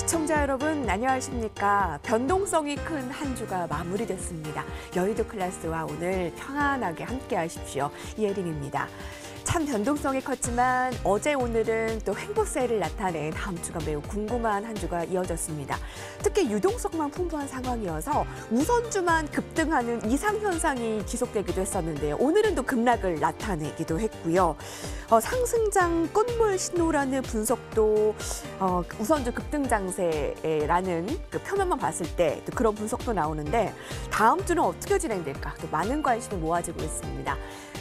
시청자 여러분 안녕하십니까. 변동성이 큰 한 주가 마무리됐습니다. 여의도 클래스와 오늘 평안하게 함께 하십시오. 이혜림입니다. 참 변동성이 컸지만 어제 오늘은 또 횡보세를 나타낸 다음 주가 매우 궁금한 한 주가 이어졌습니다. 특히 유동성만 풍부한 상황이어서 우선주만 급등하는 이상현상이 지속되기도 했었는데요. 오늘은 또 급락을 나타내기도 했고요. 상승장 끝물 신호라는 분석도 우선주 급등 장세라는 그 표면만 봤을 때 또 그런 분석도 나오는데 다음 주는 어떻게 진행될까 또 많은 관심이 모아지고 있습니다.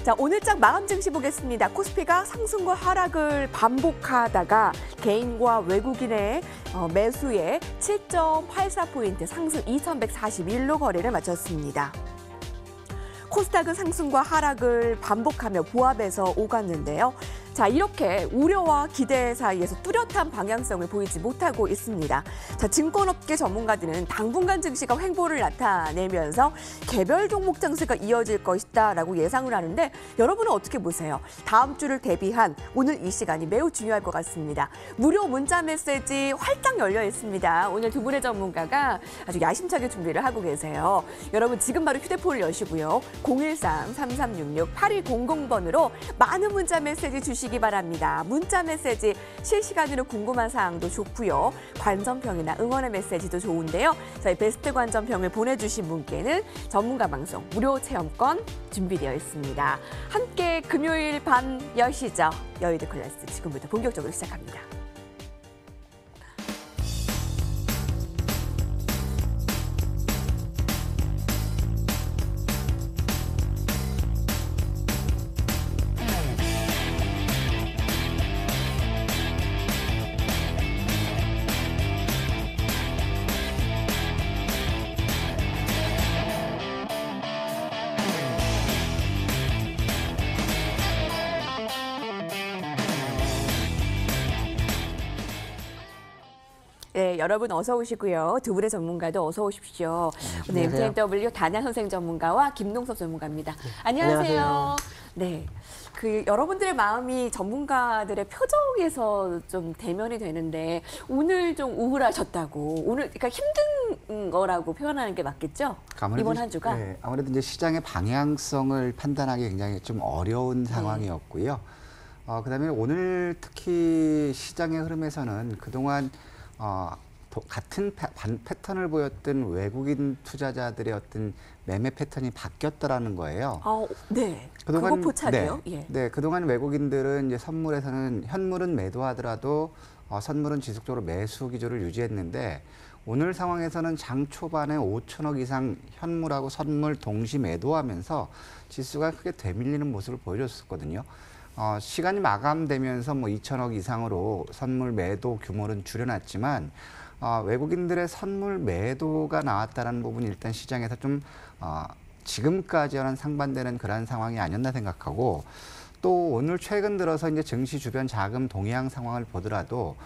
자, 오늘장 마감 증시 보겠습니다. 코스피가 상승과 하락을 반복하다가 개인과 외국인의 매수에 7.84포인트 상승 2,141로 거래를 마쳤습니다. 코스닥은 상승과 하락을 반복하며 보합에서 오갔는데요. 자, 이렇게 우려와 기대 사이에서 뚜렷한 방향성을 보이지 못하고 있습니다. 자, 증권업계 전문가들은 당분간 증시가 횡보를 나타내면서 개별 종목 장세가 이어질 것이다라고 예상을 하는데 여러분은 어떻게 보세요? 다음 주를 대비한 오늘 이 시간이 매우 중요할 것 같습니다. 무료 문자 메시지 활짝 열려 있습니다. 오늘 두 분의 전문가가 아주 야심차게 준비를 하고 계세요. 여러분 지금 바로 휴대폰을 여시고요. 013-3366-8100번으로 많은 문자 메시지 주시기 바랍니다. 문자 메시지 실시간으로 궁금한 사항도 좋고요. 관전평이나 응원의 메시지도 좋은데요. 저희 베스트 관전평을 보내주신 분께는 전문가 방송 무료 체험권 준비되어 있습니다. 함께 금요일 밤 10시죠. 여의도 클래스 지금부터 본격적으로 시작합니다. 네, 여러분 어서 오시고요. 두 분의 전문가도 어서 오십시오. 오늘 MTNW 단양 선생 전문가와 김동섭 전문가입니다. 안녕하세요. 네, 여러분들의 마음이 전문가들의 표정에서 좀 대면이 되는데 오늘 좀 우울하셨다고. 오늘 그러니까 힘든 거라고 표현하는 게 맞겠죠? 이번 한 주가. 네, 아무래도 이제 시장의 방향성을 판단하기 굉장히 좀 어려운 상황이었고요. 그다음에 오늘 특히 시장의 흐름에서는 그동안 같은 패턴을 보였던 외국인 투자자들의 어떤 매매 패턴이 바뀌었다라는 거예요. 네. 그거 포착이요? 네, 예. 네, 그동안 외국인들은 이제 선물에서는 현물은 매도하더라도 선물은 지속적으로 매수 기조를 유지했는데 오늘 상황에서는 장 초반에 5천억 이상 현물하고 선물 동시 매도하면서 지수가 크게 되밀리는 모습을 보여줬었거든요. 시간이 마감되면서 뭐 2천억 이상으로 선물 매도 규모는 줄여놨지만 외국인들의 선물 매도가 나왔다는 부분이 일단 시장에서 좀 지금까지와는 상반되는 그러한 상황이 아니었나 생각하고 또 오늘 최근 들어서 이제 증시 주변 자금 동향 상황을 보더라도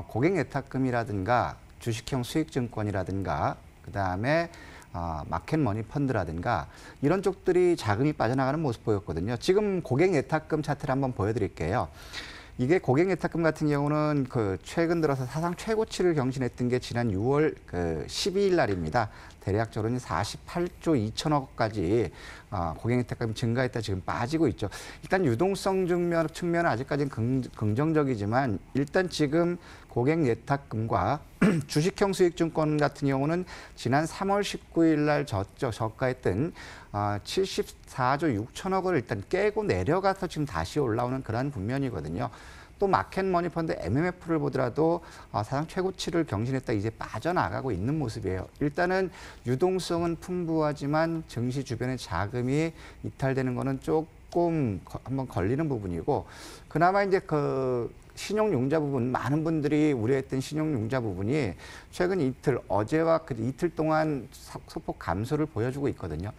고객 예탁금이라든가 주식형 수익증권이라든가 그다음에 마켓머니 펀드라든가 이런 쪽들이 자금이 빠져나가는 모습 보였거든요. 지금 고객 예탁금 차트를 한번 보여드릴게요. 이게 고객 예탁금 같은 경우는 최근 들어서 사상 최고치를 경신했던 게 지난 6월 12일 날입니다. 대략적으로 48조 2천억까지 고객 예탁금이 증가했다 지금 빠지고 있죠. 일단 유동성 측면은 아직까지는 긍정적이지만 일단 지금 고객 예탁금과 주식형 수익증권 같은 경우는 지난 3월 19일 날 저가했던 74조 6천억을 일단 깨고 내려가서 지금 다시 올라오는 그러한 국면이거든요. 또 마켓머니 펀드 MMF를 보더라도 사상 최고치를 경신했다 이제 빠져나가고 있는 모습이에요. 일단은 유동성은 풍부하지만 증시 주변의 자금이 이탈되는 거는 조금 한번 걸리는 부분이고 그나마 이제 신용융자 부분, 많은 분들이 우려했던 신용융자 부분이 최근 이틀, 어제와 이틀 동안 소폭 감소를 보여주고 있거든요.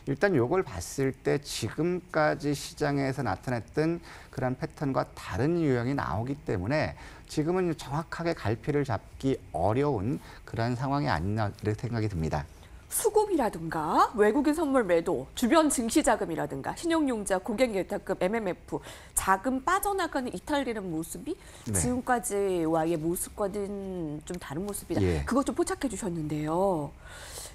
일단 이걸 봤을 때 지금까지 시장에서 나타났던 그런 패턴과 다른 유형이 나오기 때문에 지금은 정확하게 갈피를 잡기 어려운 그런 상황이 아니나 이렇게 생각이 듭니다. 수급이라든가 외국인 선물 매도, 주변 증시 자금이라든가 신용융자, 고객예탁금, MMF, 자금 빠져나가는 이탈되는 모습이 네. 지금까지와의 모습과는 좀 다른 모습이다. 예. 그것 좀 포착해 주셨는데요.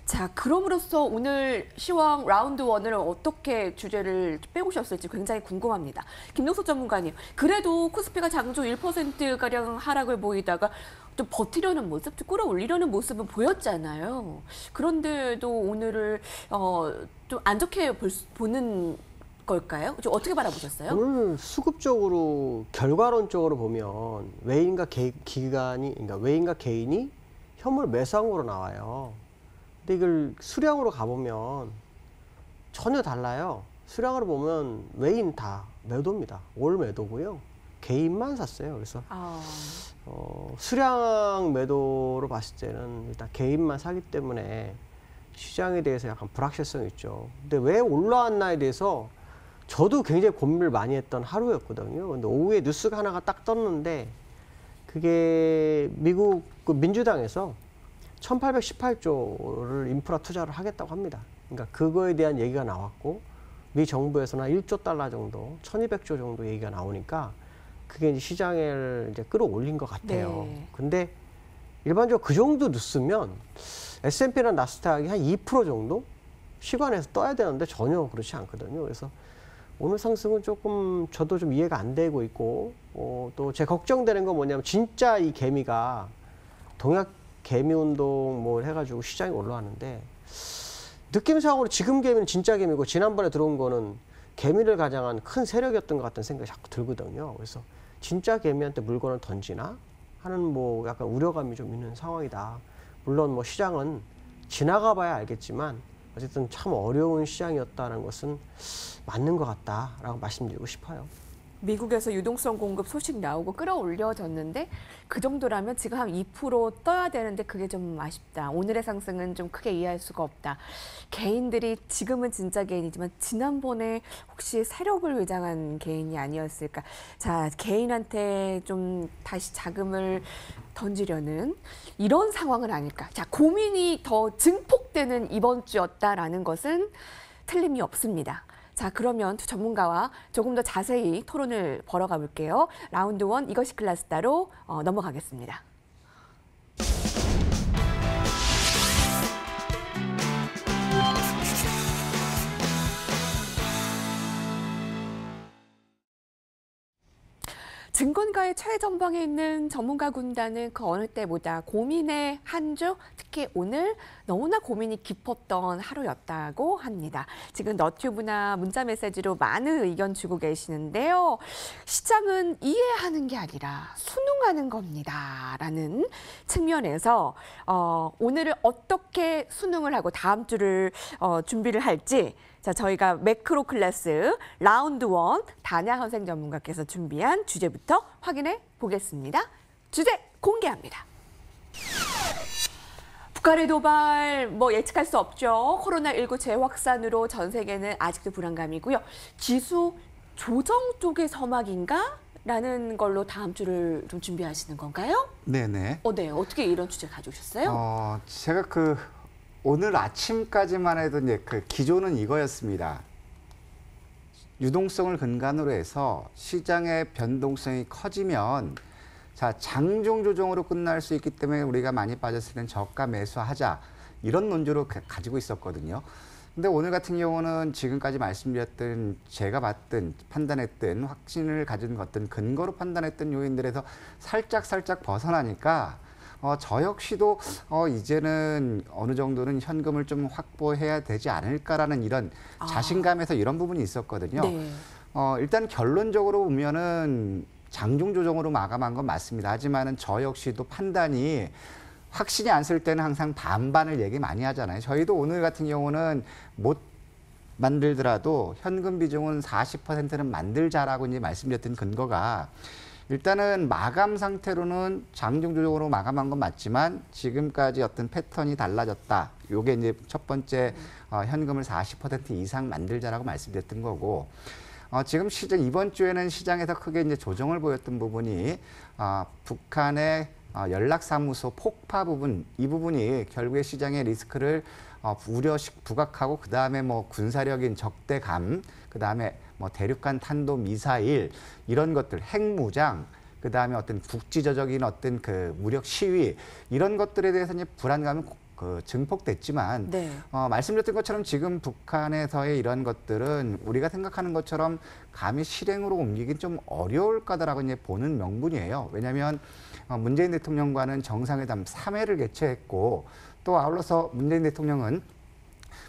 자, 그럼으로써 오늘 시황 라운드 1을 어떻게 주제를 빼오셨을지 굉장히 궁금합니다. 김동석 전문가님, 그래도 코스피가 장중 1%가량 하락을 보이다가 좀 버티려는 모습, 좀 끌어올리려는 모습은 보였잖아요. 그런데도 오늘을 좀 안 좋게 보는 걸까요? 좀 어떻게 바라보셨어요? 오늘 수급적으로 결과론적으로 보면 외인과 기관이, 그러니까 외인과 개인이 현물 매수한 거로 나와요. 근데 이걸 수량으로 가보면 전혀 달라요. 수량으로 보면 외인 다 매도입니다. 올 매도고요. 개인만 샀어요. 그래서 수량 매도로 봤을 때는 일단 개인만 사기 때문에 시장에 대해서 약간 불확실성이 있죠. 근데 왜 올라왔나에 대해서 저도 굉장히 고민을 많이 했던 하루였거든요. 근데 오후에 뉴스가 하나가 딱 떴는데 그게 미국 그 민주당에서 1818조를 인프라 투자를 하겠다고 합니다. 그러니까 그거에 대한 얘기가 나왔고 미 정부에서는 1조 달러 정도, 1200조 정도 얘기가 나오니까 그게 이제 시장을 이제 끌어올린 것 같아요. 네. 근데 일반적으로 그 정도 뉴스면 S&P나 나스닥이 한 2% 정도 시간에서 떠야 되는데 전혀 그렇지 않거든요. 그래서 오늘 상승은 조금 저도 좀 이해가 안 되고 있고 또 제 걱정되는 건 뭐냐면 진짜 이 개미가 동약 개미 운동 뭐 해가지고 시장이 올라왔는데 느낌상으로 지금 개미는 진짜 개미고 지난번에 들어온 거는 개미를 가장한 큰 세력이었던 것 같은 생각이 자꾸 들거든요. 그래서 진짜 개미한테 물건을 던지나 하는 뭐 약간 우려감이 좀 있는 상황이다. 물론 뭐 시장은 지나가 봐야 알겠지만 어쨌든 참 어려운 시장이었다는 것은 맞는 것 같다라고 말씀드리고 싶어요. 미국에서 유동성 공급 소식 나오고 끌어올려졌는데 그 정도라면 지금 한 2% 떠야 되는데 그게 좀 아쉽다. 오늘의 상승은 좀 크게 이해할 수가 없다. 개인들이 지금은 진짜 개인이지만 지난번에 혹시 세력을 위장한 개인이 아니었을까. 자, 개인한테 좀 다시 자금을 던지려는 이런 상황은 아닐까. 자, 고민이 더 증폭되는 이번 주였다라는 것은 틀림이 없습니다. 자, 그러면 두 전문가와 조금 더 자세히 토론을 벌어가 볼게요. 라운드 1 이것이 클래스다로 넘어가겠습니다. 증권가의 최전방에 있는 전문가 군단은 그 어느 때보다 고민의 한 주, 특히 오늘 너무나 고민이 깊었던 하루였다고 합니다. 지금 너튜브나 문자 메시지로 많은 의견 주고 계시는데요. 시장은 이해하는 게 아니라 순응하는 겁니다. 라는 측면에서 오늘을 어떻게 순응을 하고 다음 주를 준비를 할지 자, 저희가 매크로 클래스 라운드 1 다냐 선생 전문가께서 준비한 주제부터 확인해 보겠습니다. 주제 공개합니다. 북한의 도발 뭐 예측할 수 없죠. 코로나19 재확산으로 전 세계는 아직도 불안감이고요. 지수 조정 쪽의 서막인가? 라는 걸로 다음 주를 좀 준비하시는 건가요? 네네. 네. 어떻게 이런 주제 가져오셨어요? 제가 오늘 아침까지만 해도 이제 그 기조는 이거였습니다. 유동성을 근간으로 해서 시장의 변동성이 커지면 자, 장중 조정으로 끝날 수 있기 때문에 우리가 많이 빠졌을 때는 저가 매수하자. 이런 논조로 가지고 있었거든요. 근데 오늘 같은 경우는 지금까지 말씀드렸던 제가 봤던 판단했던 확신을 가진 것들 근거로 판단했던 요인들에서 살짝 벗어나니까 저 역시도 이제는 어느 정도는 현금을 좀 확보해야 되지 않을까라는 이런 자신감에서 이런 부분이 있었거든요. 네. 일단 결론적으로 보면은 장중 조정으로 마감한 건 맞습니다. 하지만은 저 역시도 판단이 확신이 안 쓸 때는 항상 반반을 얘기 많이 하잖아요. 저희도 오늘 같은 경우는 못 만들더라도 현금 비중은 40%는 만들자라고 이제 말씀드렸던 근거가 일단은 마감 상태로는 장중 조정으로 마감한 건 맞지만 지금까지 어떤 패턴이 달라졌다. 요게 이제 첫 번째 현금을 40% 이상 만들자라고 말씀드렸던 거고 지금 이번 주에는 시장에서 크게 이제 조정을 보였던 부분이 북한의 연락사무소 폭파 부분, 이 부분이 결국에 시장의 리스크를 부각하고 그다음에 뭐 군사력인 적대감, 그다음에 뭐 대륙간 탄도 미사일 이런 것들, 핵무장, 그다음에 어떤 국지적인 어떤 그 무력 시위 이런 것들에 대해서 이제 불안감은 증폭됐지만 네. 말씀드렸던 것처럼 지금 북한에서의 이런 것들은 우리가 생각하는 것처럼 감히 실행으로 옮기긴 좀 어려울 거다라고 이제 보는 명분이에요. 왜냐하면 문재인 대통령과는 정상회담 3회를 개최했고 또 아울러서 문재인 대통령은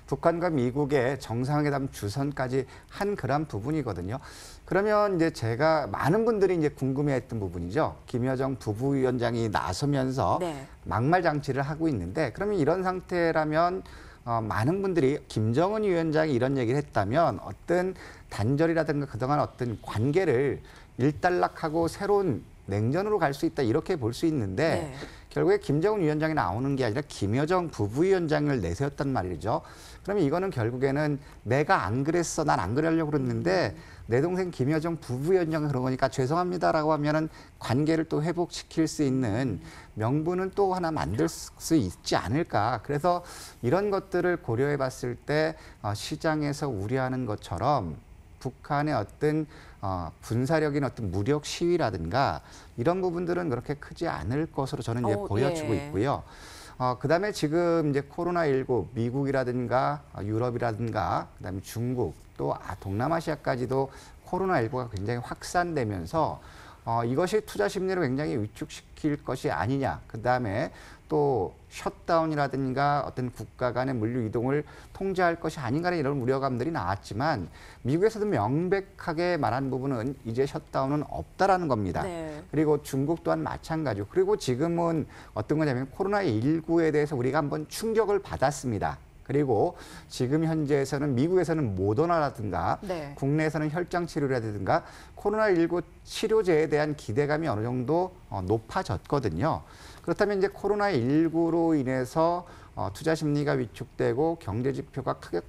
북한과 미국의 정상회담 주선까지 한 그런 부분이거든요. 그러면 이제 제가 많은 분들이 이제 궁금해했던 부분이죠. 김여정 부부위원장이 나서면서 네. 막말 장치를 하고 있는데 그러면 이런 상태라면 많은 분들이 김정은 위원장이 이런 얘기를 했다면 어떤 단절이라든가 그동안 어떤 관계를 일단락하고 새로운 냉전으로 갈 수 있다 이렇게 볼 수 있는데 네. 결국에 김정은 위원장이 나오는 게 아니라 김여정 부부위원장을 내세웠단 말이죠. 그러면 이거는 결국에는 내가 안 그랬어, 난 안 그러려고 그랬는데 내 동생 김여정 부부위원장이 그런 거니까 죄송합니다라고 하면은 관계를 또 회복시킬 수 있는 명분은 또 하나 만들 수 있지 않을까. 그래서 이런 것들을 고려해 봤을 때 시장에서 우려하는 것처럼 북한의 어떤 군사력인 어떤 무력 시위라든가 이런 부분들은 그렇게 크지 않을 것으로 저는 이제 보여지고 예. 있고요. 그다음에 지금 이제 코로나19 미국이라든가 유럽이라든가 그다음에 중국 또 동남아시아까지도 코로나19가 굉장히 확산되면서 이것이 투자 심리를 굉장히 위축시킬 것이 아니냐. 그다음에 또 셧다운이라든가 어떤 국가 간의 물류 이동을 통제할 것이 아닌가라는 이런 우려감들이 나왔지만 미국에서도 명백하게 말한 부분은 이제 셧다운은 없다라는 겁니다. 네. 그리고 중국 또한 마찬가지고 그리고 지금은 어떤 거냐면 코로나19에 대해서 우리가 한번 충격을 받았습니다. 그리고 지금 현재에서는 미국에서는 모더나라든가 네. 국내에서는 혈장 치료라든가 코로나19 치료제에 대한 기대감이 어느 정도 높아졌거든요. 그렇다면 이제 코로나19로 인해서 투자 심리가 위축되고 경제 지표가 크게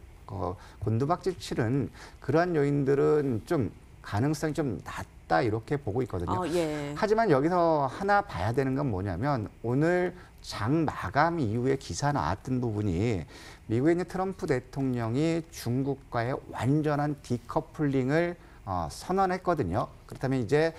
곤두박질 치는 그러한 요인들은 좀 가능성이 좀 낮다 이렇게 보고 있거든요. 예. 하지만 여기서 하나 봐야 되는 건 뭐냐면 오늘 장 마감 이후에 기사 나왔던 부분이 미국의 이제 트럼프 대통령이 중국과의 완전한 디커플링을 선언했거든요. 그렇다면 이제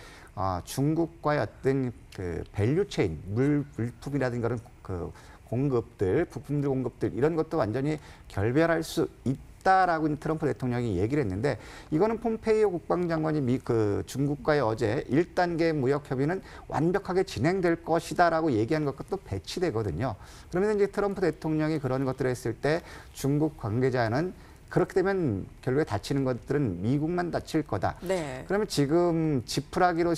중국과의 어떤 그 밸류 체인, 물품이라든가 그런 그 공급들, 부품들 공급들 이런 것도 완전히 결별할 수 있다라고 트럼프 대통령이 얘기를 했는데 이거는 폼페이오 국방장관이 중국과의 어제 1단계 무역 협의는 완벽하게 진행될 것이다라고 얘기한 것과 또 배치되거든요. 그러면 이제 트럼프 대통령이 그런 것들을 했을 때 중국 관계자는 그렇게 되면 결국에 다치는 것들은 미국만 다칠 거다. 네. 그러면 지금 지푸라기로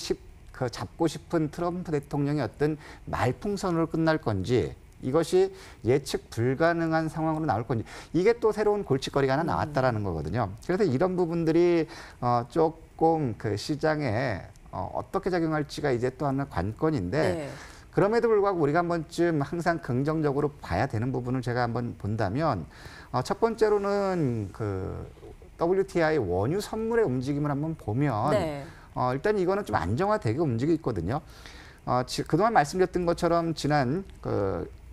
잡고 싶은 트럼프 대통령의 어떤 말풍선으로 끝날 건지 이것이 예측 불가능한 상황으로 나올 건지 이게 또 새로운 골칫거리가 하나 나왔다라는 거거든요. 그래서 이런 부분들이 조금 그 시장에 어떻게 작용할지가 이제 또 하나 관건인데 네. 그럼에도 불구하고 우리가 한 번쯤 항상 긍정적으로 봐야 되는 부분을 제가 한번 본다면 첫 번째로는 그 WTI 원유 선물의 움직임을 한번 보면 네. 일단 이거는 좀 안정화되게 움직이고 있거든요. 그동안 말씀드렸던 것처럼 지난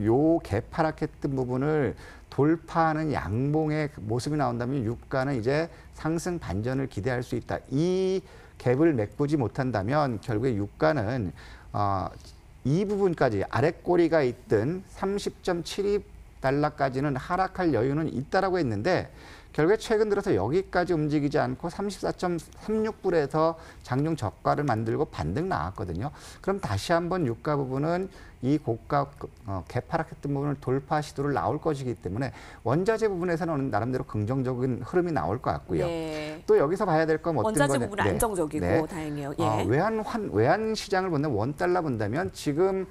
요 개파락했던 부분을 돌파하는 양봉의 모습이 나온다면 유가는 이제 상승 반전을 기대할 수 있다. 이 갭을 메꾸지 못한다면 결국에 유가는 이 부분까지 아랫꼬리가 있던 30.72달러까지는 하락할 여유는 있다라고 했는데 결국에 최근 들어서 여기까지 움직이지 않고 34.36불에서 장중 저가를 만들고 반등 나왔거든요. 그럼 다시 한번 유가 부분은 이 고가 개파락했던 부분을 돌파 시도를 나올 것이기 때문에 원자재 부분에서는 나름대로 긍정적인 흐름이 나올 것 같고요. 네. 또 여기서 봐야 될 건 어떤 원자재 거냐. 부분은 안정적이고 다행이에요. 예. 외환 시장을 본다면 원달러 본다면 지금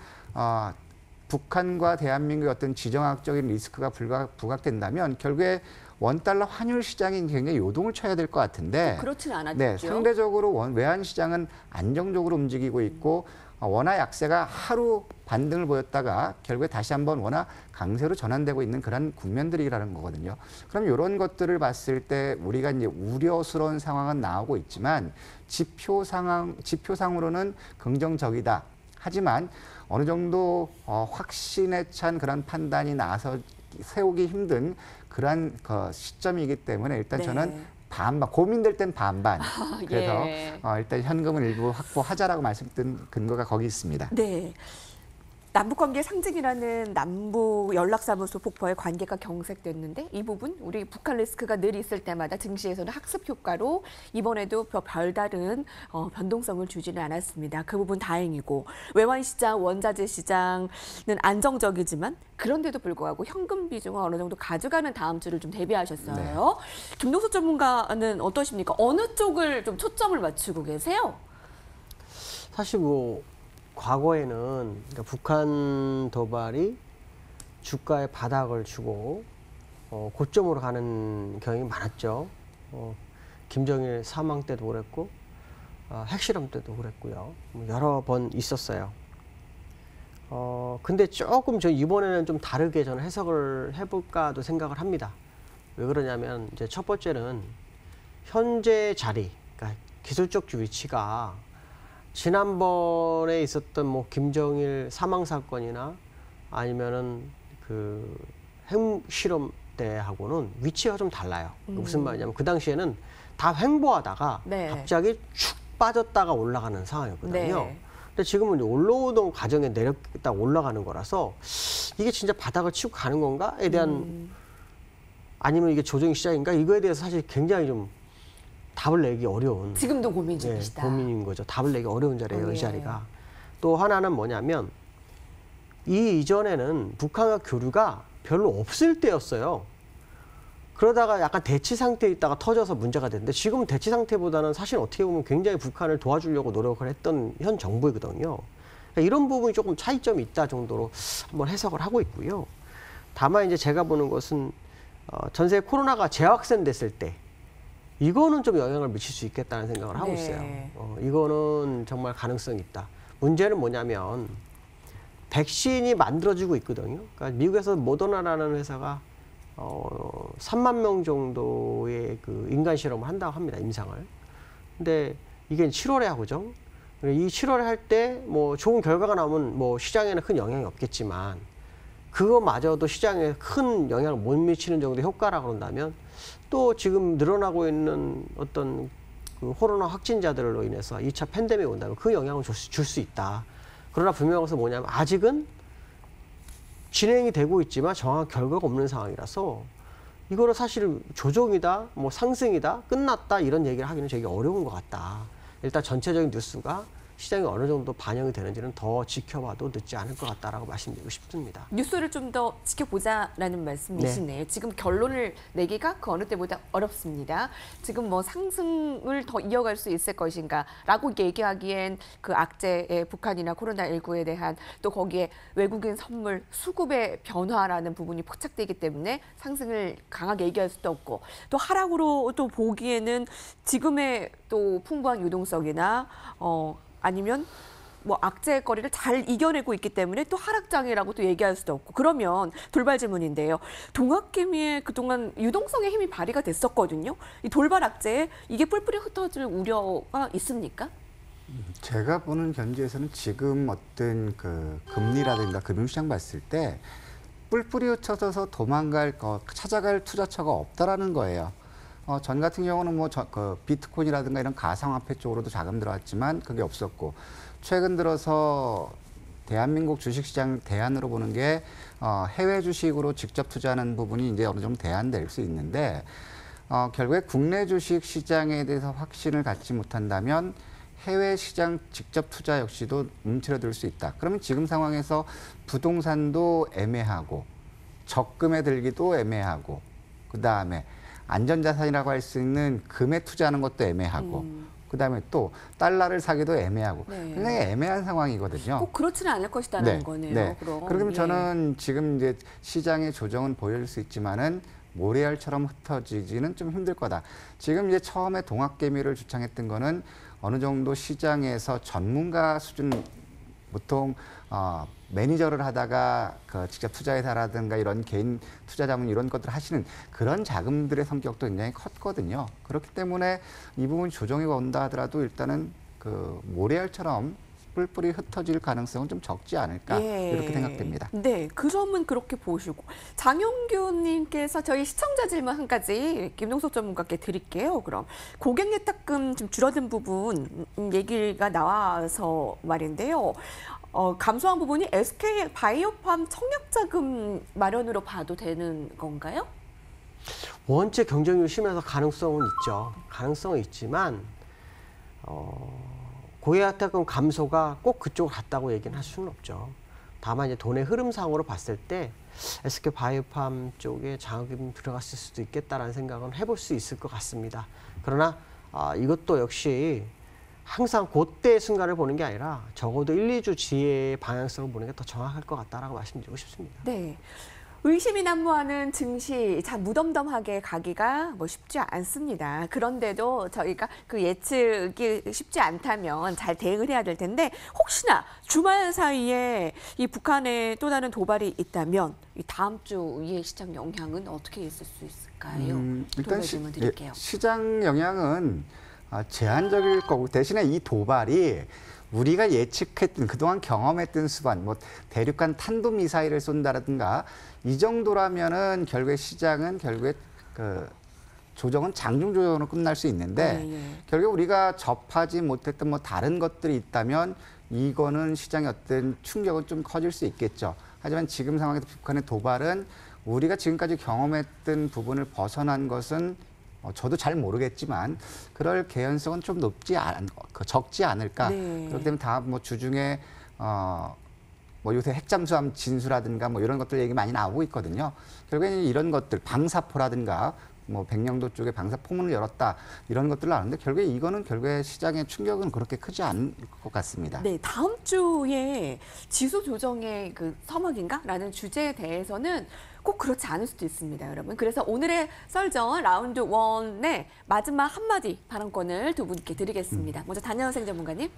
북한과 대한민국의 어떤 지정학적인 리스크가 부각된다면 결국에 원달러 환율 시장이 굉장히 요동을 쳐야 될 것 같은데 그렇진 않았죠. 네, 상대적으로 외환 시장은 안정적으로 움직이고 있고 원화 약세가 하루 반등을 보였다가 결국에 다시 한번 원화 강세로 전환되고 있는 그런 국면들이라는 거거든요. 그럼 이런 것들을 봤을 때 우리가 이제 우려스러운 상황은 나오고 있지만 지표상으로는 긍정적이다. 하지만 어느 정도 확신에 찬 그런 판단이 나서 세우기 힘든 그러한 시점이기 때문에 일단 네. 저는 반반, 고민될 땐 반반. 그래서 예. 일단 현금을 일부 확보하자라고 말씀드린 근거가 거기 있습니다. 네. 남북관계 상징이라는 남북 연락사무소 폭파에 관계가 경색됐는데 이 부분 우리 북한 리스크가 늘 있을 때마다 증시에서는 학습 효과로 이번에도 별다른 변동성을 주지는 않았습니다. 그 부분 다행이고 외환 시장, 원자재 시장은 안정적이지만 그런데도 불구하고 현금 비중을 어느 정도 가져가는 다음 주를 좀 대비하셨어요. 네. 김동수 전문가는 어떠십니까? 어느 쪽을 좀 초점을 맞추고 계세요? 사실 뭐 과거에는 그러니까 북한 도발이 주가에 바닥을 주고 고점으로 가는 경향이 많았죠. 김정일 사망 때도 그랬고 핵실험 때도 그랬고요. 여러 번 있었어요. 근데 조금 저 이번에는 좀 다르게 저는 해석을 해볼까도 생각을 합니다. 왜 그러냐면 이제 첫 번째는 현재 자리, 그러니까 기술적 위치가 지난번에 있었던 뭐 김정일 사망 사건이나 아니면은 그 핵실험 때하고는 위치가 좀 달라요. 무슨 말이냐면 그 당시에는 다 횡보하다가 네. 갑자기 축 빠졌다가 올라가는 상황이었거든요. 네. 근데 지금은 이제 올라오던 과정에 내렸다 올라가는 거라서 이게 진짜 바닥을 치고 가는 건가에 대한 아니면 이게 조정이 시작인가 이거에 대해서 사실 굉장히 좀 답을 내기 어려운 지금도 고민 중이시다. 고민인 거죠. 답을 내기 어려운 자리예요, 예. 이 자리가. 또 하나는 뭐냐면 이 이전에는 북한과 교류가 별로 없을 때였어요. 그러다가 약간 대치 상태에 있다가 터져서 문제가 됐는데 지금은 대치 상태보다는 사실 어떻게 보면 굉장히 북한을 도와주려고 노력을 했던 현 정부이거든요. 그러니까 이런 부분이 조금 차이점이 있다 정도로 한번 해석을 하고 있고요. 다만 이제 제가 보는 것은 전 세계 코로나가 재확산됐을 때 이거는 좀 영향을 미칠 수 있겠다는 생각을 하고 네. 있어요. 이거는 정말 가능성이 있다. 문제는 뭐냐면 백신이 만들어지고 있거든요. 그러니까 미국에서 모더나라는 회사가 3만 명 정도의 그 인간 실험을 한다고 합니다. 임상을. 근데 이게 7월에 하고죠. 이 7월에 할 때 뭐 좋은 결과가 나오면 뭐 시장에는 큰 영향이 없겠지만 그거마저도 시장에 큰 영향을 못 미치는 정도의 효과라 그런다면 또 지금 늘어나고 있는 어떤 그 코로나 확진자들로 인해서 2차 팬데믹이 온다면 그 영향을 줄 수 있다. 그러나 분명한 것은 뭐냐면 아직은 진행이 되고 있지만 정확한 결과가 없는 상황이라서 이거를 사실 조정이다, 뭐 상승이다, 끝났다 이런 얘기를 하기는 되게 어려운 것 같다. 일단 전체적인 뉴스가 시장에 어느 정도 반영이 되는지는 더 지켜봐도 늦지 않을 것 같다라고 말씀드리고 싶습니다. 뉴스를 좀 더 지켜보자라는 말씀이시네요. 지금 결론을 내기가 그 어느 때보다 어렵습니다. 지금 뭐 상승을 더 이어갈 수 있을 것인가라고 얘기하기엔 그 악재의 북한이나 코로나19에 대한 또 거기에 외국인 선물 수급의 변화라는 부분이 포착되기 때문에 상승을 강하게 얘기할 수도 없고 또 하락으로 또 보기에는 지금의 또 풍부한 유동성이나 아니면 뭐 악재의 거리를 잘 이겨내고 있기 때문에 또 하락장애라고 또 얘기할 수도 없고 그러면 돌발 질문인데요. 동학개미의 그동안 유동성의 힘이 발휘가 됐었거든요. 이 돌발 악재에 이게 뿔뿔이 흩어질 우려가 있습니까? 제가 보는 견지에서는 지금 어떤 그 금리라든가 금융시장 봤을 때 뿔뿔이 흩어져서 도망갈 찾아갈 투자처가 없다라는 거예요. 전 같은 경우는 뭐 비트코인이라든가 이런 가상화폐 쪽으로도 자금 들어왔지만 그게 없었고 최근 들어서 대한민국 주식시장 대안으로 보는 게 해외 주식으로 직접 투자하는 부분이 이제 어느 정도 대안될 수 있는데 결국에 국내 주식 시장에 대해서 확신을 갖지 못한다면 해외 시장 직접 투자 역시도 움츠러들 수 있다. 그러면 지금 상황에서 부동산도 애매하고 적금에 들기도 애매하고 그다음에 안전자산이라고 할 수 있는 금에 투자하는 것도 애매하고 그다음에 또 달러를 사기도 애매하고 네. 굉장히 애매한 상황이거든요. 꼭 그렇지는 않을 것이다라는 거네요. 네. 그럼 예. 저는 지금 이제 시장의 조정은 보일 수 있지만은 모래알처럼 흩어지지는 좀 힘들 거다. 지금 이제 처음에 동학개미를 주창했던 거는 어느 정도 시장에서 전문가 수준 보통 매니저를 하다가 그 직접 투자회사라든가 이런 개인 투자자문 이런 것들을 하시는 그런 자금들의 성격도 굉장히 컸거든요. 그렇기 때문에 이 부분이 조정이 온다 하더라도 일단은 그 모래알처럼 뿔뿔이 흩어질 가능성은 좀 적지 않을까 이렇게 생각됩니다. 네, 그 점은 그렇게 보시고 장영규님께서 저희 시청자 질문 한 가지 김동석 전문가께 드릴게요. 그럼 고객 예탁금 좀 줄어든 부분 얘기가 나와서 말인데요. 감소한 부분이 SK 바이오팜 청약자금 마련으로 봐도 되는 건가요? 원체 경쟁률 심해서 가능성은 있죠. 가능성은 있지만 고객예탁금 감소가 꼭 그쪽으로 갔다고 얘기는 할 수는 없죠. 다만 이제 돈의 흐름상으로 봤을 때 SK 바이오팜 쪽에 장학금 들어갔을 수도 있겠다라는 생각은 해볼 수 있을 것 같습니다. 그러나 이것도 역시 항상 그때의 순간을 보는 게 아니라 적어도 1, 2주 뒤의 방향성을 보는 게 더 정확할 것 같다라고 말씀드리고 싶습니다. 네. 의심이 난무하는 증시 참 무덤덤하게 가기가 쉽지 않습니다. 그런데도 저희가 그 예측이 쉽지 않다면 잘 대응을 해야 될 텐데 혹시나 주말 사이에 이 북한의 또 다른 도발이 있다면 이 다음 주의 시장 영향은 어떻게 있을 수 있을까요? 일단 질문 드릴게요. 시장 영향은 제한적일 거고 대신에 이 도발이 우리가 예측했던 그동안 경험했던 수반, 대륙간 탄도미사일을 쏜다든가 이 정도라면은 결국에 시장은 결국에 그 조정은 장중 조정으로 끝날 수 있는데 결국 우리가 접하지 못했던 다른 것들이 있다면 이거는 시장의 어떤 충격은 좀 커질 수 있겠죠. 하지만 지금 상황에서 북한의 도발은 우리가 지금까지 경험했던 부분을 벗어난 것은 저도 잘 모르겠지만 그럴 개연성은 좀 적지 않을까. 네. 그렇기 때문에 다음 주중에 요새 핵잠수함 진수라든가 이런 것들 얘기 많이 나오고 있거든요. 결국에는 이런 것들 방사포라든가 백령도 쪽에 방사포문을 열었다 이런 것들을 아는데 결국에 시장의 충격은 그렇게 크지 않을 것 같습니다. 네, 다음 주에 지수 조정의 그 서막인가라는 주제에 대해서는 꼭 그렇지 않을 수도 있습니다, 여러분. 그래서 오늘의 썰전 라운드 1의 마지막 한마디 발언권을 두 분께 드리겠습니다. 먼저 단연생 전문가님.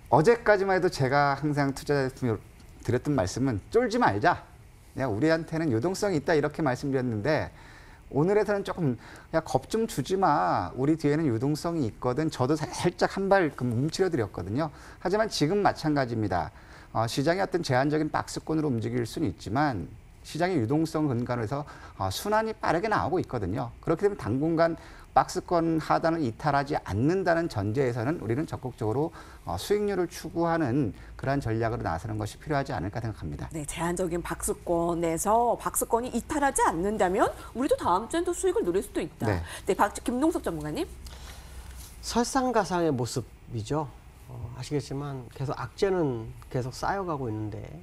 어제까지만 해도 제가 항상 투자자에 드렸던 말씀은 쫄지 말자. 그냥 우리한테는 유동성이 있다 이렇게 말씀드렸는데 오늘에서는 조금 겁 좀 주지 마. 우리 뒤에는 유동성이 있거든. 저도 살짝 한 발 움츠려 드렸거든요. 하지만 지금 마찬가지입니다. 시장의 어떤 제한적인 박스권으로 움직일 수는 있지만 시장의 유동성 근간으로 해서 순환이 빠르게 나오고 있거든요. 그렇기 때문에 당분간 박스권 하단을 이탈하지 않는다는 전제에서는 우리는 적극적으로 수익률을 추구하는 그러한 전략으로 나서는 것이 필요하지 않을까 생각합니다. 네, 제한적인 박스권에서 박스권이 이탈하지 않는다면 우리도 다음 주엔 또 수익을 누릴 수도 있다. 네, 김동석 전문가님. 설상가상의 모습이죠. 아시겠지만 계속 악재는 계속 쌓여가고 있는데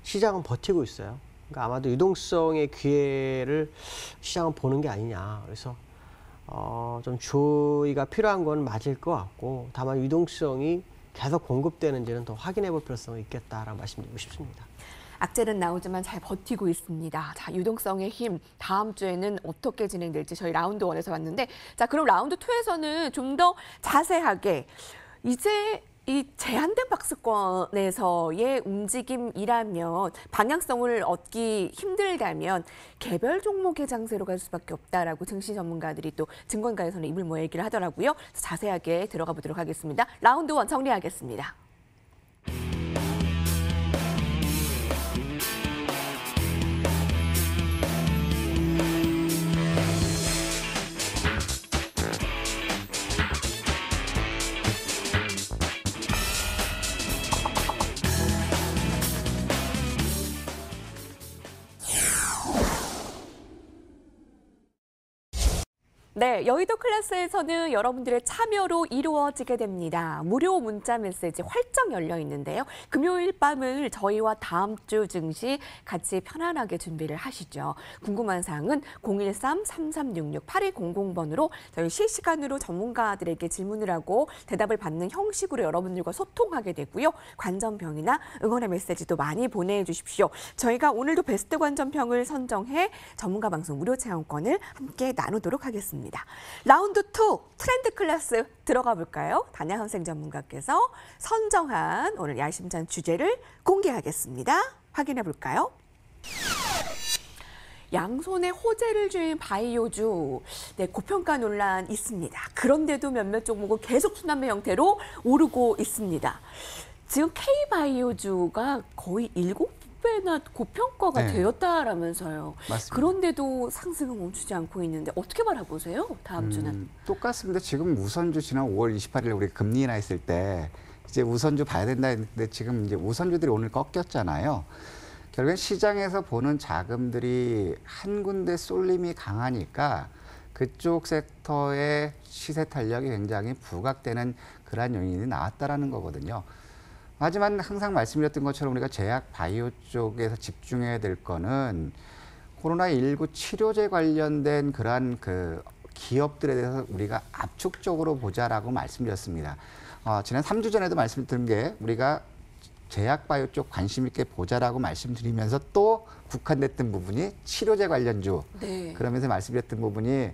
시장은 버티고 있어요. 그러니까 아마도 유동성의 기회를 시장은 보는 게 아니냐. 그래서 좀 주의가 필요한 건 맞을 것 같고 다만 유동성이 계속 공급되는지는 더 확인해 볼 필요성이 있겠다라는 말씀드리고 싶습니다. 악재는 나오지만 잘 버티고 있습니다. 자, 유동성의 힘 다음 주에는 어떻게 진행될지 저희 라운드 1에서 봤는데 자, 그럼 라운드 2에서는 좀 더 자세하게 이제 이 제한된 박스권에서의 움직임이라면 방향성을 얻기 힘들다면 개별 종목의 장세로 갈 수밖에 없다라고 증시 전문가들이 또 증권가에서는 입을 모아 얘기를 하더라고요. 자세하게 들어가 보도록 하겠습니다. 라운드 1 정리하겠습니다. 네, 여의도 클래스에서는 여러분들의 참여로 이루어지게 됩니다. 무료 문자 메시지 활짝 열려 있는데요. 금요일 밤을 저희와 다음 주 증시 같이 편안하게 준비를 하시죠. 궁금한 사항은 013-3366-8200번으로 저희 실시간으로 전문가들에게 질문을 하고 대답을 받는 형식으로 여러분들과 소통하게 되고요. 관전평이나 응원의 메시지도 많이 보내주십시오. 저희가 오늘도 베스트 관전평을 선정해 전문가 방송 무료 체험권을 함께 나누도록 하겠습니다. 라운드 2 트렌드 클래스 들어가 볼까요? 단양선생 전문가께서 선정한 오늘 야심찬 주제를 공개하겠습니다. 확인해 볼까요? 양손에 호재를 쥔 바이오주, 네, 고평가 논란 있습니다. 그런데도 몇몇 종목은 계속 순환매 형태로 오르고 있습니다. 지금 K바이오주가 거의 7배나 고평가가 네. 되었다라면서요. 맞습니다. 그런데도 상승은 멈추지 않고 있는데 어떻게 바라보세요? 다음 주는. 똑같습니다. 지금 우선주 지난 5월 28일 우리 금리 인하 했을 때 이제 우선주 봐야 된다 했는데 지금 이제 우선주들이 오늘 꺾였잖아요. 결국엔 시장에서 보는 자금들이 한 군데 쏠림이 강하니까 그쪽 섹터의 시세 탄력이 굉장히 부각되는 그러한 요인이 나왔다라는 거거든요. 하지만 항상 말씀드렸던 것처럼 우리가 제약 바이오 쪽에서 집중해야 될 거는 코로나19 치료제 관련된 그러한 그 기업들에 대해서 우리가 압축적으로 보자라고 말씀드렸습니다. 지난 3주 전에도 말씀드린 게 우리가 제약 바이오 쪽 관심 있게 보자라고 말씀드리면서 또 국한됐던 부분이 치료제 관련주. 네. 그러면서 말씀드렸던 부분이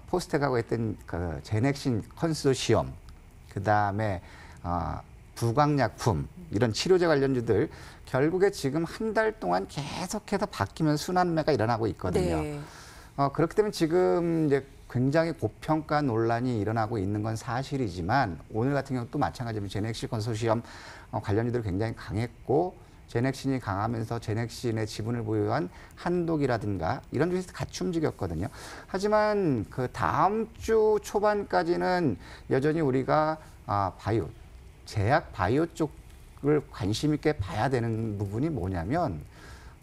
포스텍하고 했던 그 제넥신 컨소시엄, 그 다음에 부광약품 이런 치료제 관련주들 결국에 지금 한 달 동안 계속해서 바뀌면서 순환매가 일어나고 있거든요. 네. 그렇기 때문에 지금 이제 굉장히 고평가 논란이 일어나고 있는 건 사실이지만 오늘 같은 경우 또 마찬가지로 제넥신 컨소시엄 관련주들이 굉장히 강했고 제넥신이 강하면서 제넥신의 지분을 보유한 한독이라든가 이런 주에서 같이 움직였거든요. 하지만 그 다음 주 초반까지는 여전히 우리가 바이오, 제약 바이오 쪽을 관심 있게 봐야 되는 부분이 뭐냐면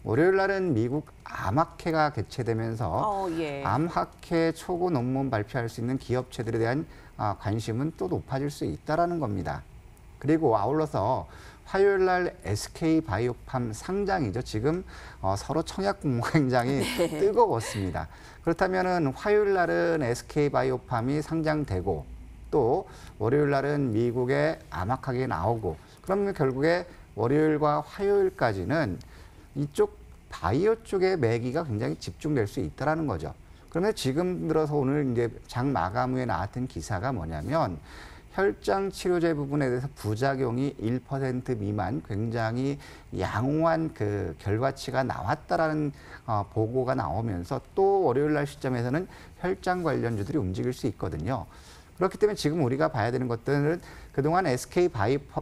월요일 날은 미국 암학회가 개최되면서 예. 암학회 초고 논문 발표할 수 있는 기업체들에 대한 관심은 또 높아질 수 있다라는 겁니다. 그리고 아울러서 화요일 날 SK 바이오팜 상장이죠. 지금 서로 청약 공모가 굉장히 네. 뜨거웠습니다. 그렇다면은 화요일 날은 SK 바이오팜이 상장되고 또 월요일 날은 미국의 암학학이 나오고 그러면 결국에 월요일과 화요일까지는 이쪽 바이오 쪽의 매기가 굉장히 집중될 수 있다라는 거죠. 그러면 지금 들어서 오늘 이제 장 마감 후에 나왔던 기사가 뭐냐면 혈장 치료제 부분에 대해서 부작용이 1% 미만 굉장히 양호한 그 결과치가 나왔다라는 보고가 나오면서 또 월요일 날 시점에서는 혈장 관련주들이 움직일 수 있거든요. 그렇기 때문에 지금 우리가 봐야 되는 것들은 그동안 SK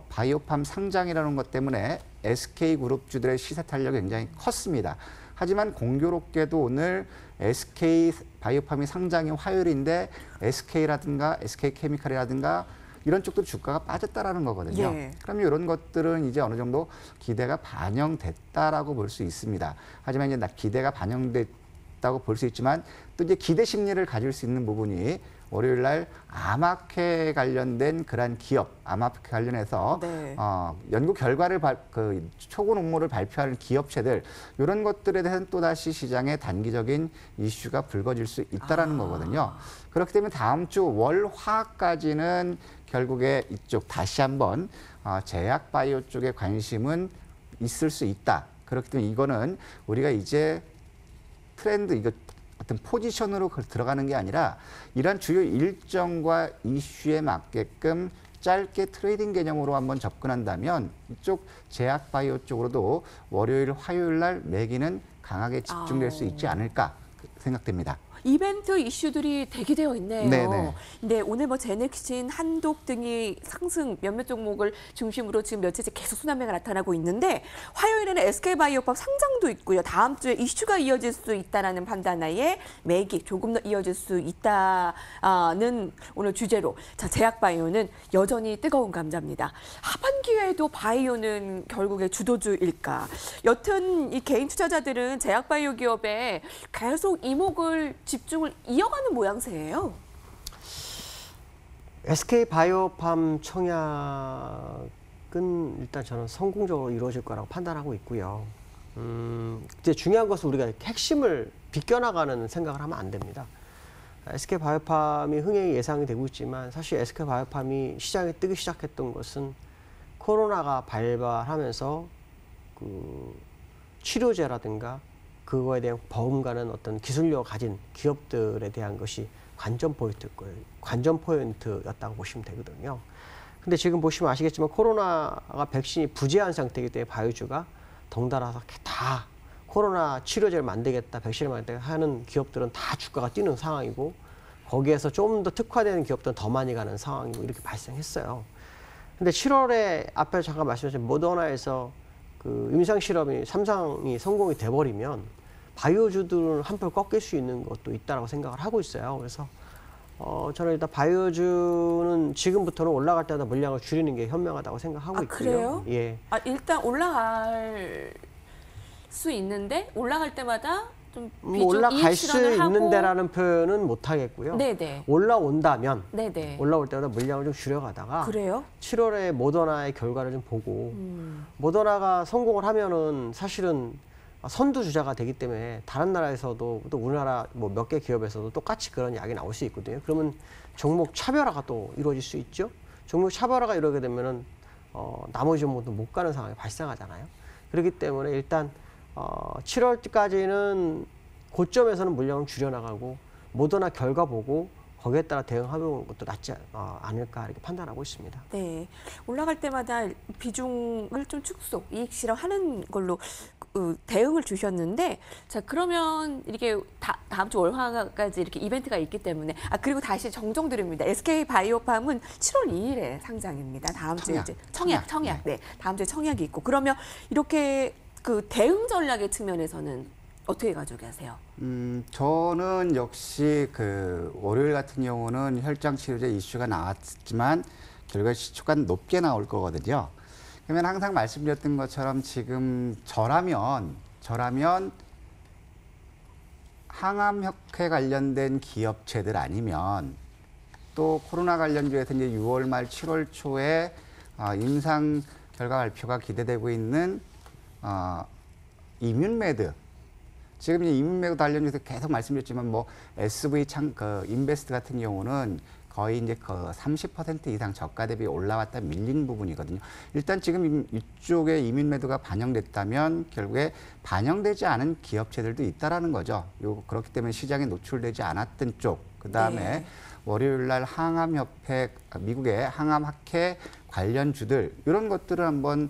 바이오팜 상장이라는 것 때문에 SK그룹주들의 시세 탄력이 굉장히 컸습니다. 하지만 공교롭게도 오늘 SK 바이오팜이 상장이 화요일인데 SK라든가 SK케미칼이라든가 이런 쪽도 주가가 빠졌다라는 거거든요. 예. 그러면 이런 것들은 이제 어느 정도 기대가 반영됐다라고 볼 수 있습니다. 하지만 이제 기대가 반영됐다고 볼 수 있지만 또 이제 기대 심리를 가질 수 있는 부분이 월요일 날 암학회 관련된 그러한 기업, 암학회 관련해서 네. 연구 결과를 초고 논문을 발표하는 기업체들 이런 것들에 대해서는 또다시 시장에 단기적인 이슈가 불거질 수 있다라는 거거든요. 그렇기 때문에 다음 주 월화까지는 결국에 이쪽 다시 한번 제약 바이오 쪽에 관심은 있을 수 있다. 그렇기 때문에 이거는 우리가 이제 트렌드 이거 어떤 포지션으로 들어가는 게 아니라 이러한 주요 일정과 이슈에 맞게끔 짧게 트레이딩 개념으로 한번 접근한다면 이쪽 제약 바이오 쪽으로도 월요일, 화요일 날 매기는 강하게 집중될 수 있지 않을까 생각됩니다. 이벤트 이슈들이 대기되어 있네요. 네네. 네, 오늘 뭐 제넥신, 한독 등이 상승 몇몇 종목을 중심으로 지금 며칠째 계속 순환매가 나타나고 있는데 화요일에는 SK바이오팜 상장도 있고요. 다음 주에 이슈가 이어질 수 있다라는 판단하에 매기 조금 더 이어질 수 있다는 오늘 주제로 자 제약바이오는 여전히 뜨거운 감자입니다. 하반기에도 바이오는 결국에 주도주일까? 여튼 이 개인 투자자들은 제약바이오 기업에 계속 이목을 집중을 이어가는 모양새예요. SK 바이오팜 청약은 일단 저는 성공적으로 이루어질 거라고 판단하고 있고요. 이제 중요한 것은 우리가 핵심을 비껴나가는 생각을 하면 안 됩니다. SK 바이오팜이 흥행이 예상이 되고 있지만 사실 SK 바이오팜이 시장에 뜨기 시작했던 것은 코로나가 발발하면서 그 치료제라든가 그거에 대한 버금가는 어떤 기술력을 가진 기업들에 대한 것이 관전 포인트였다고 보시면 되거든요. 근데 지금 보시면 아시겠지만 코로나가 백신이 부재한 상태이기 때문에 바이오주가 덩달아서 다 코로나 치료제를 만들겠다, 백신을 만들겠다 하는 기업들은 다 주가가 뛰는 상황이고 거기에서 좀 더 특화되는 기업들은 더 많이 가는 상황이고 이렇게 발생했어요. 근데 7월에 앞에 잠깐 말씀하신 모더나에서 그 임상 실험이 3상이 성공이 돼버리면 바이오주들은 한풀 꺾일 수 있는 것도 있다라고 생각을 하고 있어요. 그래서 저는 일단 바이오주는 지금부터는 올라갈 때마다 물량을 줄이는 게 현명하다고 생각하고 있고요. 그래요? 예. 일단 올라갈 수 있는데 올라갈 때마다 좀 비중 올라갈 이익 수 실현을 하고 있는 데라는 표현은 못 하겠고요. 네네. 올라온다면 네네. 올라올 때마다 물량을 좀 줄여가다가 그래요? 7월에 모더나의 결과를 좀 보고 모더나가 성공을 하면은 사실은 선두주자가 되기 때문에 다른 나라에서도 또 우리나라 뭐 몇 개 기업에서도 똑같이 그런 약이 나올 수 있거든요. 그러면 종목 차별화가 또 이루어질 수 있죠. 종목 차별화가 이루어지게 되면은 나머지 종목도 못 가는 상황이 발생하잖아요. 그렇기 때문에 일단 7월까지는 고점에서는 물량을 줄여나가고 모더나 결과 보고 거기에 따라 대응하는 것도 낫지 않을까 이렇게 판단하고 있습니다. 네. 올라갈 때마다 비중을 좀 축소, 이익 실현하는 걸로 대응을 주셨는데 자 그러면 이게 다음 주 월화까지 이렇게 이벤트가 있기 때문에 그리고 다시 정정드립니다. SK 바이오팜은 7월 2일에 상장입니다. 다음 주에 이제 청약. 네. 다음 주에 청약이 있고 그러면 이렇게 그 대응 전략의 측면에서는 어떻게 가져가세요? 저는 역시 그 월요일 같은 경우는 혈장 치료제 이슈가 나왔지만 결과 시초가 높게 나올 거거든요. 그러면 항상 말씀드렸던 것처럼 지금 저라면 항암협회 관련된 기업체들 아니면 또 코로나 관련주에서 이제 6월 말 7월 초에 임상 결과 발표가 기대되고 있는 이뮨메드. 지금 이제 이뮨메드 관련주에서 계속 말씀드렸지만 뭐 SV 인베스트 같은 경우는 거의 이제 그 30% 이상 저가 대비 올라왔다 밀린 부분이거든요. 일단 지금 이쪽에 이뮨메드가 반영됐다면 결국에 반영되지 않은 기업체들도 있다라는 거죠. 그렇기 때문에 시장에 노출되지 않았던 쪽. 그다음에 네. 월요일 날 항암협회, 미국의 항암학회 관련주들 이런 것들을 한번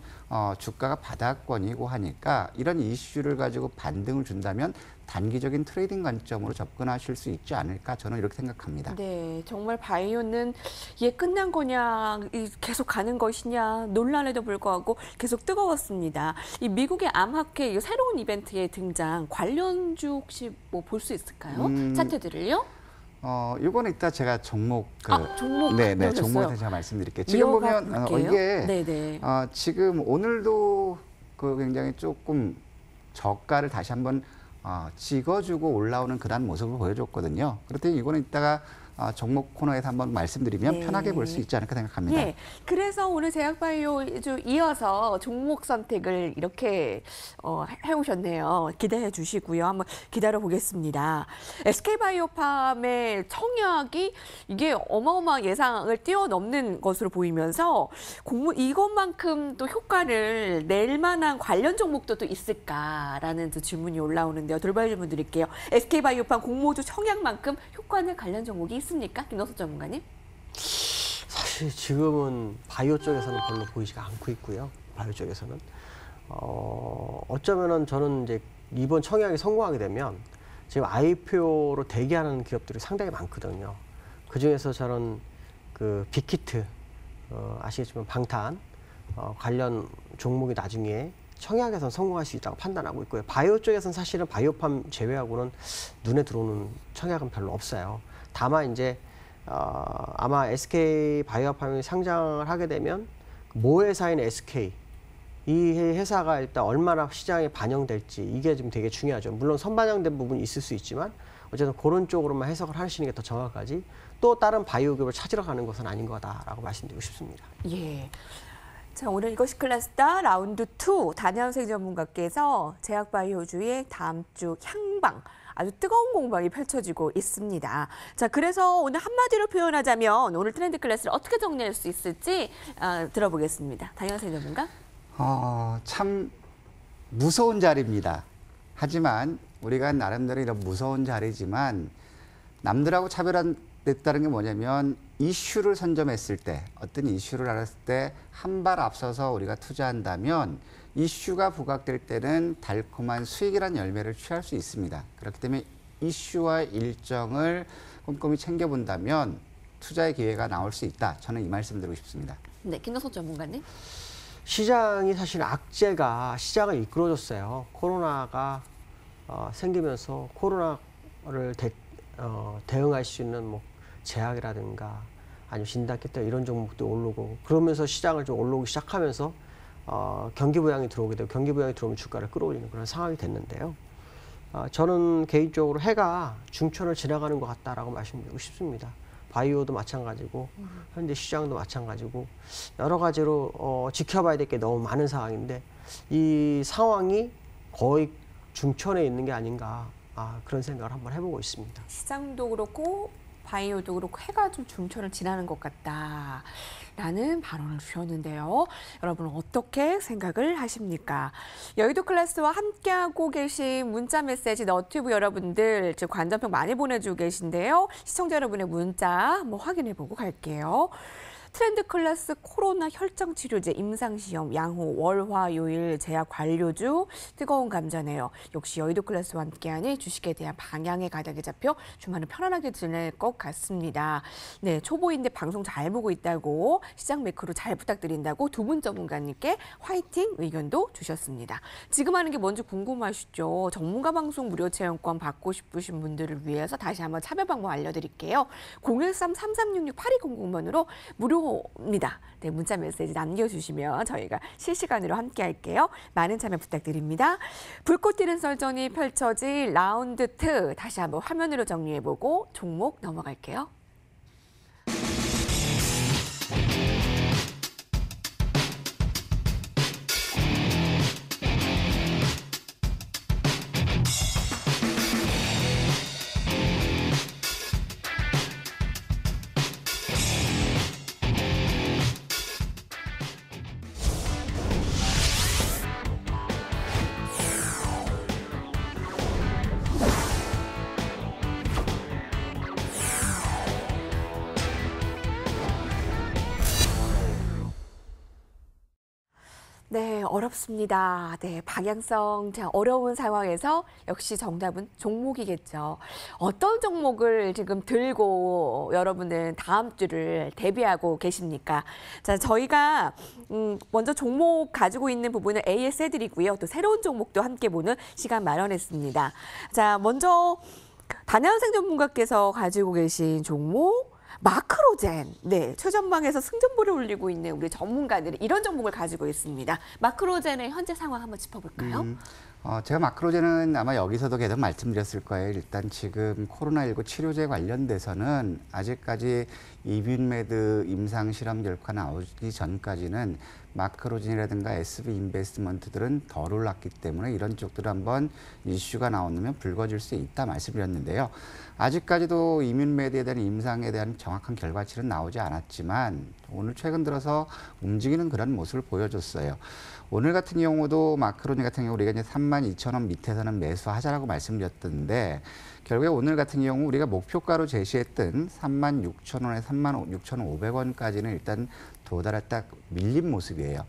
주가가 바닥권이고 하니까 이런 이슈를 가지고 반등을 준다면 단기적인 트레이딩 관점으로 접근하실 수 있지 않을까 저는 이렇게 생각합니다. 네, 정말 바이오는 이게 끝난 거냐, 계속 가는 것이냐 논란에도 불구하고 계속 뜨거웠습니다. 이 미국의 암학회 이 새로운 이벤트의 등장 관련주 혹시 뭐 볼 수 있을까요? 차트들을요? 이거는 이따 제가 종목 종목 네, 넣으셨어요? 종목에서 제가 말씀드릴게요. 지금 보면 이게 네네. 지금 오늘도 그 굉장히 조금 저가를 다시 한번 찍어주고 올라오는 그런 모습을 보여줬거든요. 그렇더니 이거는 이따가 종목 코너에서 한번 말씀드리면 네. 편하게 볼 수 있지 않을까 생각합니다. 예, 그래서 오늘 제약바이오주 이어서 종목 선택을 이렇게 해오셨네요. 기대해 주시고요. 한번 기다려 보겠습니다. SK바이오팜의 청약이 이게 어마어마한 예상을 뛰어넘는 것으로 보이면서 이것만큼 또 효과를 낼 만한 관련 종목도 또 있을까라는 또 질문이 올라오는데요. 돌발 질문 드릴게요. SK바이오팜 공모주 청약만큼 효과는 관련 종목이 있습니까? 김덕수 전문가님? 사실 지금은 바이오 쪽에서는 별로 보이지가 않고 있고요. 바이오 쪽에서는 어쩌면은 저는 이제 이번 청약이 성공하게 되면 지금 IPO로 대기하는 기업들이 상당히 많거든요. 그 중에서 저는 그 빅히트 아시겠지만 방탄 관련 종목이 나중에 청약에서는 성공할 수 있다고 판단하고 있고요. 바이오 쪽에서는 사실은 바이오팜 제외하고는 눈에 들어오는 청약은 별로 없어요. 다만 이제 아마 SK 바이오팜이 상장을 하게 되면 모회사인 SK 이 회사가 일단 얼마나 시장에 반영될지 이게 좀 되게 중요하죠. 물론 선반영된 부분이 있을 수 있지만 어쨌든 그런 쪽으로만 해석을 하시는 게 더 정확하지 또 다른 바이오 기업을 찾으러 가는 것은 아닌 거다라고 말씀드리고 싶습니다. 예. 자, 오늘 이것이 클래스다 라운드 2 단양생 전문가께서 제약바이오주의 다음 주 향방 아주 뜨거운 공방이 펼쳐지고 있습니다. 자, 그래서 오늘 한마디로 표현하자면 오늘 트렌드 클래스를 어떻게 정리할 수 있을지 들어보겠습니다. 단양생 전문가. 참 무서운 자리입니다. 하지만 우리가 나름대로 이런 무서운 자리지만 남들하고 차별화됐다는 게 뭐냐면 이슈를 선점했을 때 어떤 이슈를 알았을 때 한 발 앞서서 우리가 투자한다면 이슈가 부각될 때는 달콤한 수익이라는 열매를 취할 수 있습니다. 그렇기 때문에 이슈와 일정을 꼼꼼히 챙겨본다면 투자의 기회가 나올 수 있다. 저는 이 말씀 드리고 싶습니다. 네, 김덕선 전문가님. 시장이 사실 악재가 시장을 이끌어줬어요. 코로나가 생기면서 코로나를 대응할 수 있는 뭐 제약이라든가 아니면 진단키트 이런 종목도 오르고 그러면서 시장을 좀 올라오기 시작하면서 경기 부양이 들어오게 되고 경기 부양이 들어오면 주가를 끌어올리는 그런 상황이 됐는데요. 저는 개인적으로 해가 중천을 지나가는 것 같다라고 말씀드리고 싶습니다. 바이오도 마찬가지고 현재 시장도 마찬가지고 여러 가지로 지켜봐야 될 게 너무 많은 상황인데 이 상황이 거의 중천에 있는 게 아닌가 그런 생각을 한번 해보고 있습니다. 시장도 그렇고 바이오도 그렇고 해가 좀 중천을 지나는 것 같다라는 발언을 주셨는데요. 여러분은 어떻게 생각을 하십니까? 여의도 클래스와 함께하고 계신 문자 메시지 너튜브 여러분들 지금 관전평 많이 보내주고 계신데요. 시청자 여러분의 문자 한번 확인해보고 갈게요. 트렌드 클래스 코로나 혈장 치료제 임상시험 양호 월화요일 제약 관료주 뜨거운 감자네요. 역시 여의도 클래스와 함께하니 주식에 대한 방향의 가닥이 잡혀 주말은 편안하게 지낼 것 같습니다. 네, 초보인데 방송 잘 보고 있다고 시장 매크로 잘 부탁드린다고 두 분 전문가님께 화이팅 의견도 주셨습니다. 지금 하는 게 뭔지 궁금하시죠? 전문가 방송 무료 체험권 받고 싶으신 분들을 위해서 다시 한번 참여 방법 알려드릴게요. 013-3366-8200번으로 무료 입니다. 네, 문자 메시지 남겨주시면 저희가 실시간으로 함께 할게요. 많은 참여 부탁드립니다. 불꽃 튀는 설전이 펼쳐질 라운드 2 다시 한번 화면으로 정리해보고 종목 넘어갈게요. 네, 어렵습니다. 네, 방향성 참 어려운 상황에서 역시 정답은 종목이겠죠. 어떤 종목을 지금 들고 여러분들 다음 주를 대비하고 계십니까? 자, 저희가 먼저 종목 가지고 있는 부분을 AS 해드리고요. 또 새로운 종목도 함께 보는 시간 마련했습니다. 자, 먼저 단양생 전문가께서 가지고 계신 종목 마크로젠, 네, 최전방에서 승전보를 올리고 있는 우리 전문가들이 이런 종목을 가지고 있습니다. 마크로젠의 현재 상황 한번 짚어볼까요? 제가 마크로젠은 아마 여기서도 계속 말씀드렸을 거예요. 일단 지금 코로나19 치료제 관련돼서는 아직까지 이뮨메드 임상 실험 결과 나오기 전까지는 마크로젠이라든가 SB 인베스트먼트들은 덜 올랐기 때문에 이런 쪽들 한번 이슈가 나오면 불거질 수 있다 말씀드렸는데요. 아직까지도 이뮨메드에 대한 임상에 대한 정확한 결과치는 나오지 않았지만 오늘 최근 들어서 움직이는 그런 모습을 보여줬어요. 오늘 같은 경우도 마크로젠 같은 경우 우리가 이제 32,000원 밑에서는 매수하자라고 말씀드렸던데 결국에 오늘 같은 경우 우리가 목표가로 제시했던 36,000원에서 36,500원까지는 일단 도달했다 밀린 모습이에요.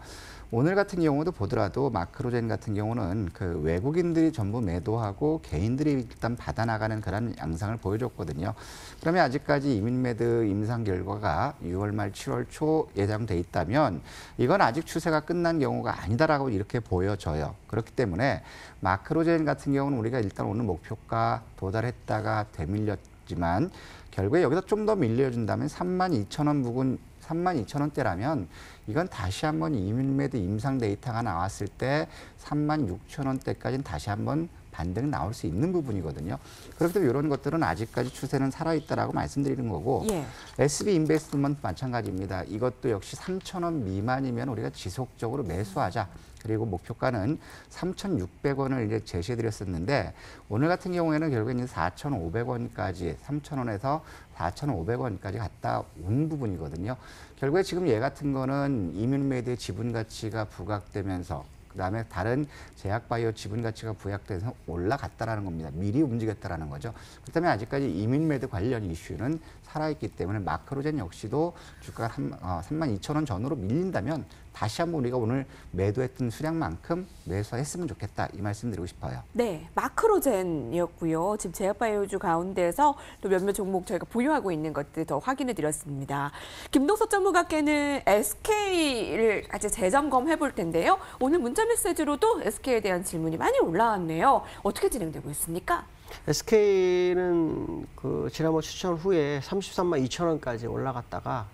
오늘 같은 경우도 보더라도 마크로젠 같은 경우는 그 외국인들이 전부 매도하고 개인들이 일단 받아나가는 그런 양상을 보여줬거든요. 그러면 아직까지 이뮨메드 임상 결과가 6월 말 7월 초 예정돼 있다면 이건 아직 추세가 끝난 경우가 아니다라고 이렇게 보여져요. 그렇기 때문에 마크로젠 같은 경우는 우리가 일단 오늘 목표가 도달했다가 되밀렸지만 결국에 여기서 좀 더 밀려준다면 32,000원 부근 32,000원대라면 이건 다시 한번 이뮨메드 임상 데이터가 나왔을 때 36,000원대까지는 다시 한번 반등 나올 수 있는 부분이거든요. 그렇기 때문에 이런 것들은 아직까지 추세는 살아있다라고 말씀드리는 거고 예. SB 인베스트먼트 마찬가지입니다. 이것도 역시 3,000원 미만이면 우리가 지속적으로 매수하자. 그리고 목표가는 3,600원을 이제 제시해드렸었는데 오늘 같은 경우에는 결국에는 4,500원까지 3,000원에서 4,500원까지 갔다 온 부분이거든요. 결국에 지금 얘 같은 거는 이뮨메드의 지분 가치가 부각되면서 그다음에 다른 제약바이오 지분 가치가 부각돼서 올라갔다라는 겁니다. 미리 움직였다라는 거죠. 그렇다면 아직까지 이민매도 관련 이슈는 살아있기 때문에 마크로젠 역시도 주가가 32,000원 전후로 밀린다면 다시 한번 우리가 오늘 매도했던 수량만큼 매수했으면 좋겠다 이 말씀 드리고 싶어요. 네, 마크로젠이었고요. 지금 제약바이오주 가운데서 또 몇몇 종목 저희가 보유하고 있는 것들 더 확인해 드렸습니다. 김동석 전문가께는 SK를 같이 재점검해 볼 텐데요. 오늘 문자 메시지로도 SK에 대한 질문이 많이 올라왔네요. 어떻게 진행되고 있습니까? SK는 그 지난번 추천 후에 33만 2천 원까지 올라갔다가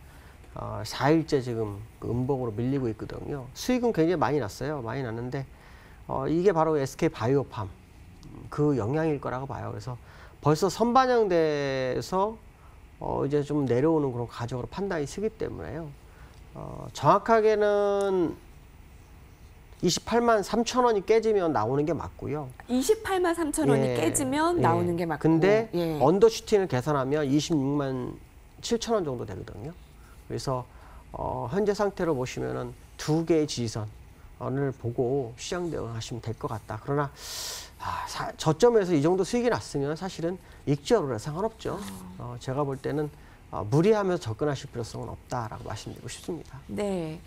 4일째 지금 그 음봉으로 밀리고 있거든요. 수익은 굉장히 많이 났어요. 많이 났는데 이게 바로 SK 바이오팜 그 영향일 거라고 봐요. 그래서 벌써 선반영돼서 이제 좀 내려오는 그런 과정으로 판단이 서기 때문에요. 정확하게는 28만 3천 원이 깨지면 나오는 게 맞고요. 28만 3천 원이 깨지면 나오는 게 맞고. 근데 언더슈팅을 계산하면 26만 7천 원 정도 되거든요. 그래서 현재 상태로 보시면은 두 개의 지지선을 보고 시장 대응하시면 될 것 같다. 그러나 저점에서 이 정도 수익이 났으면 사실은 익절으로 상관없죠. 제가 볼 때는 무리하면서 접근하실 필요성은 없다라고 말씀드리고 싶습니다. 네.